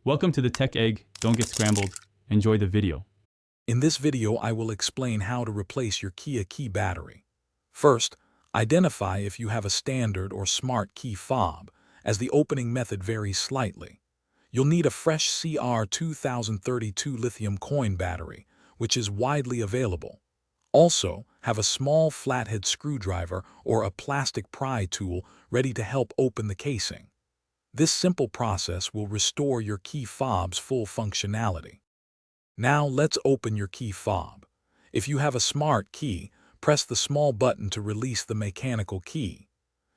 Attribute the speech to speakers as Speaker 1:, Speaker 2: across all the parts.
Speaker 1: Welcome to the Tech Egg. Don't get scrambled. Enjoy the video.
Speaker 2: In this video, I will explain how to replace your Kia key battery. First, identify if you have a standard or smart key fob, as the opening method varies slightly. You'll need a fresh CR2032 lithium coin battery, which is widely available. Also, have a small flathead screwdriver or a plastic pry tool ready to help open the casing. This simple process will restore your key fob's full functionality. Now let's open your key fob. If you have a smart key, press the small button to release the mechanical key.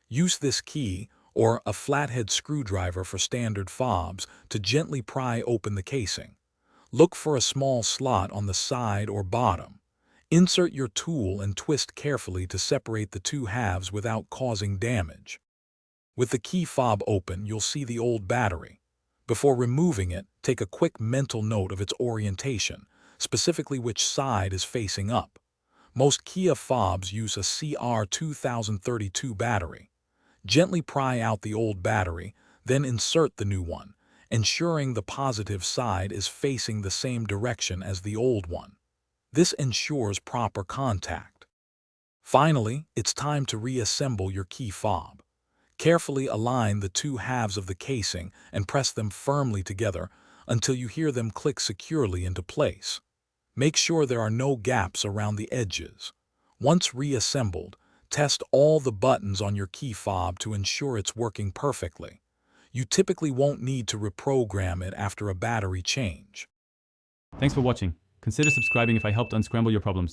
Speaker 2: Use this key, or a flathead screwdriver for standard fobs, to gently pry open the casing. Look for a small slot on the side or bottom. Insert your tool and twist carefully to separate the two halves without causing damage. With the key fob open, you'll see the old battery. Before removing it, take a quick mental note of its orientation, specifically which side is facing up. Most Kia fobs use a CR2032 battery. Gently pry out the old battery, then insert the new one, ensuring the positive side is facing the same direction as the old one. This ensures proper contact. Finally, it's time to reassemble your key fob. Carefully align the two halves of the casing and press them firmly together until you hear them click securely into place. Make sure there are no gaps around the edges. Once reassembled, test all the buttons on your key fob to ensure it's working perfectly. You typically won't need to reprogram it after a battery change.
Speaker 1: Thanks for watching. Consider subscribing if I helped unscramble your problems.